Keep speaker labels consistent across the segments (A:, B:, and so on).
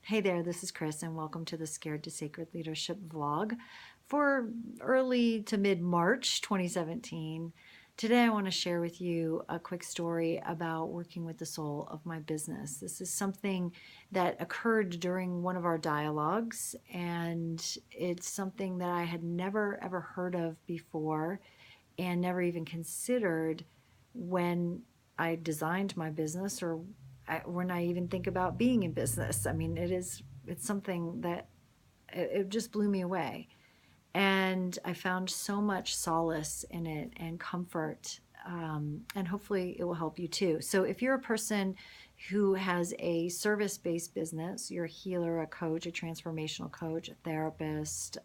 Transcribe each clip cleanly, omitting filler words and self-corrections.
A: Hey there, this is Chris, and welcome to the Scared to Sacred Leadership vlog for early to mid March 2017. Today, I want to share with you a quick story about working with the soul of my business. This is something that occurred during one of our dialogues, and it's something that I had never ever heard of before and never even considered when I designed my business or when I even think about being in business. I mean, it's something that it just blew me away. And I found so much solace in it and comfort. And hopefully it will help you too. So if you're a person who has a service-based business, you're a healer, a coach, a transformational coach, a therapist,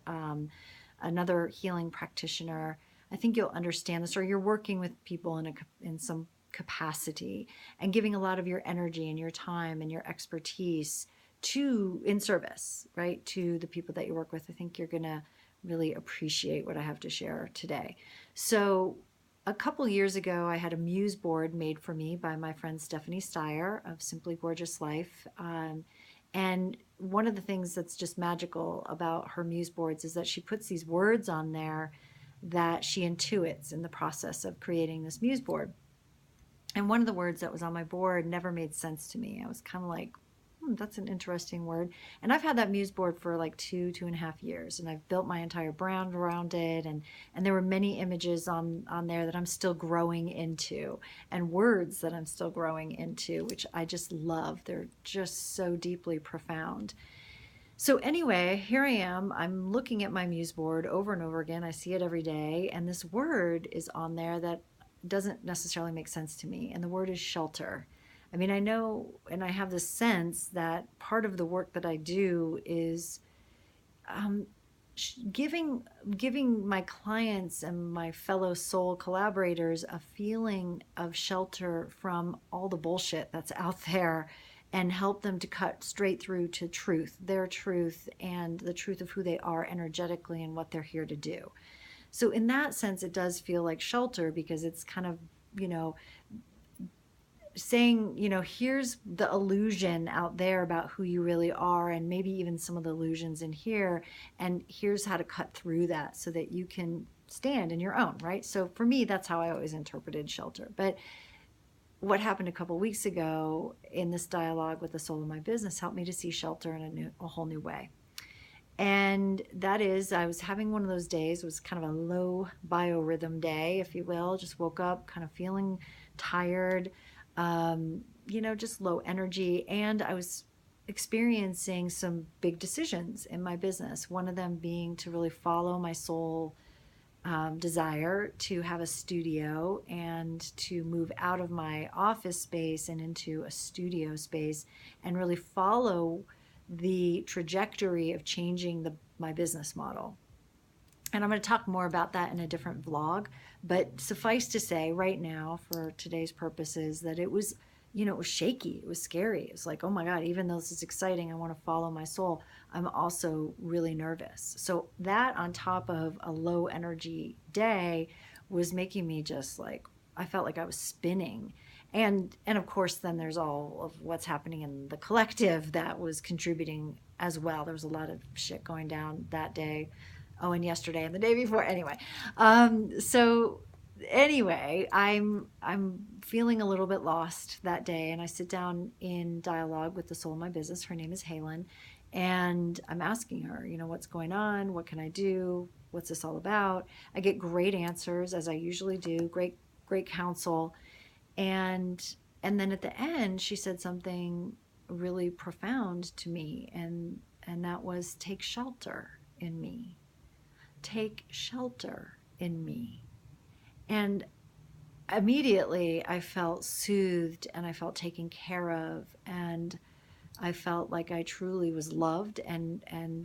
A: another healing practitioner, I think you'll understand this, or you're working with people in some capacity and giving a lot of your energy and your time and your expertise to in service, right, to the people that you work with. I think you're going to really appreciate what I have to share today. So a couple years ago, I had a muse board made for me by my friend Stephanie Steyer of Simply Gorgeous Life. And one of the things that's just magical about her muse boards is that she puts these words on there that she intuits in the process of creating this muse board. And one of the words that was on my board never made sense to me. I was kind of like, that's an interesting word. And I've had that muse board for like 2.5 years, and I've built my entire brand around it. And there were many images on there that I'm still growing into, and words that I'm still growing into, which I just love. They're just so deeply profound. So anyway, here I am. I'm looking at my muse board over and over again. I see it every day, and this word is on there that doesn't necessarily make sense to me, and the word is shelter. I mean, I know, and I have this sense that part of the work that I do is um, giving my clients and my fellow soul collaborators a feeling of shelter from all the bullshit that's out there, and help them to cut straight through to truth, their truth, and the truth of who they are energetically and what they're here to do. So in that sense, it does feel like shelter, because it's kind of, you know, saying, here's the illusion out there about who you really are, and maybe even some of the illusions in here, and here's how to cut through that so that you can stand in your own, right? So for me, that's how I always interpreted shelter. But what happened a couple weeks ago in this dialogue with the soul of my business helped me to see shelter in a whole new way. And that is, I was having one of those days. It was kind of a low biorhythm day, if you will. Just woke up kind of feeling tired, just low energy. And I was experiencing some big decisions in my business. One of them being to really follow my soul desire to have a studio and to move out of my office space and into a studio space, and really follow the trajectory of changing my business model. And I'm going to talk more about that in a different vlog, but suffice to say right now, for today's purposes, that it was shaky. It was scary. It was like, oh my God, even though this is exciting, I want to follow my soul, I'm also really nervous. So that, on top of a low energy day, was making me just like, I felt like I was spinning. And of course, then there's all of what's happening in the collective that was contributing as well. There was a lot of shit going down that day. Oh, and yesterday and the day before. So anyway, I'm feeling a little bit lost that day, and I sit down in dialogue with the soul of my business. Her name is Halen, and I'm asking her, what's going on? What can I do? What's this all about? I get great answers, as I usually do. Great counsel. And then at the end, she said something really profound to me, and that was, take shelter in me. Take shelter in me. And immediately I felt soothed, and I felt taken care of, and I felt like I truly was loved, and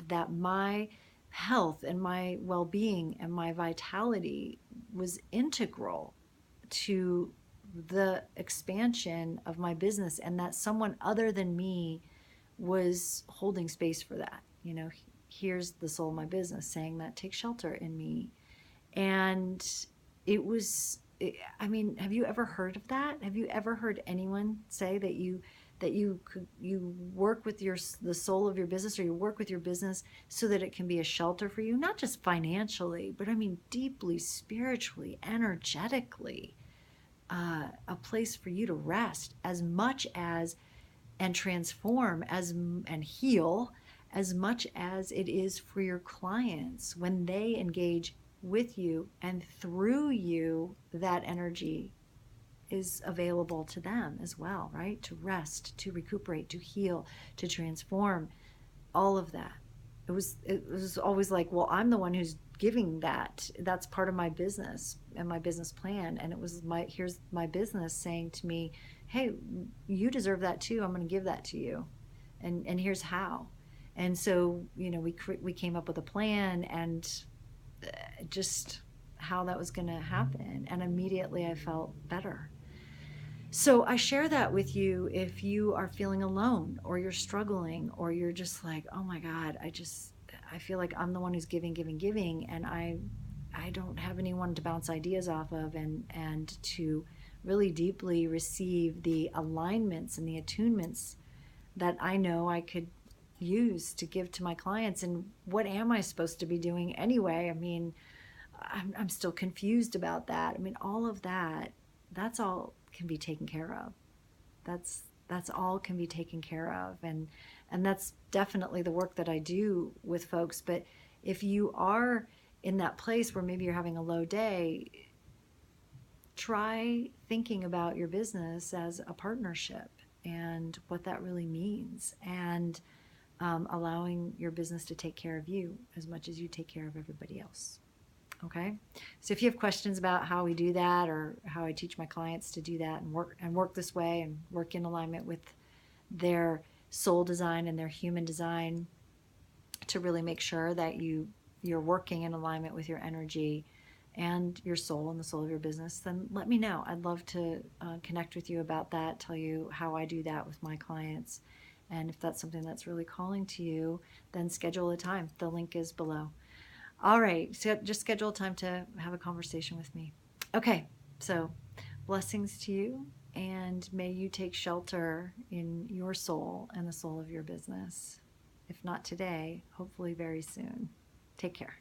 A: that my health and my well-being and my vitality was integral to the expansion of my business, and that someone other than me was holding space for that. Here's the soul of my business saying that, take shelter in me. And it was, I mean, have you ever heard of that? Have you ever heard anyone say that you that you work with the soul of your business, or you work with your business so that it can be a shelter for you, not just financially, but I mean deeply spiritually, energetically, a place for you to rest as much as, and transform as, and heal as much as it is for your clients when they engage with you, and through you that energy is available to them as well, right? To rest, to recuperate, to heal, to transform, all of that. It was always like, well, I'm the one who's giving that. That's part of my business and my business plan. And it was here's my business saying to me, hey, you deserve that too. I'm going to give that to you. And here's how. And so, we came up with a plan, and just how that was going to happen. And immediately I felt better. So I share that with you if you are feeling alone, or you're struggling, or you're just like, oh my God, I feel like I'm the one who's giving, and I don't have anyone to bounce ideas off of, and to really deeply receive the alignments and the attunements that I know I could use to give to my clients. And what am I supposed to be doing anyway? I mean, I'm still confused about that. I mean, all of that, that's all can be taken care of. That's all can be taken care of. And that's definitely the work that I do with folks. But if you are in that place where maybe you're having a low day, try thinking about your business as a partnership and what that really means, and allowing your business to take care of you as much as you take care of everybody else. Okay, so if you have questions about how we do that, or how I teach my clients to do that and work this way, and work in alignment with their soul design and their human design, to really make sure that you're working in alignment with your energy and your soul and the soul of your business, then let me know. I'd love to connect with you about that, tell you how I do that with my clients. And if that's something that's really calling to you, then schedule a time. The link is below. All right, so just schedule time to have a conversation with me. Okay, so blessings to you, and may you take shelter in your soul and the soul of your business. If not today, hopefully very soon. Take care.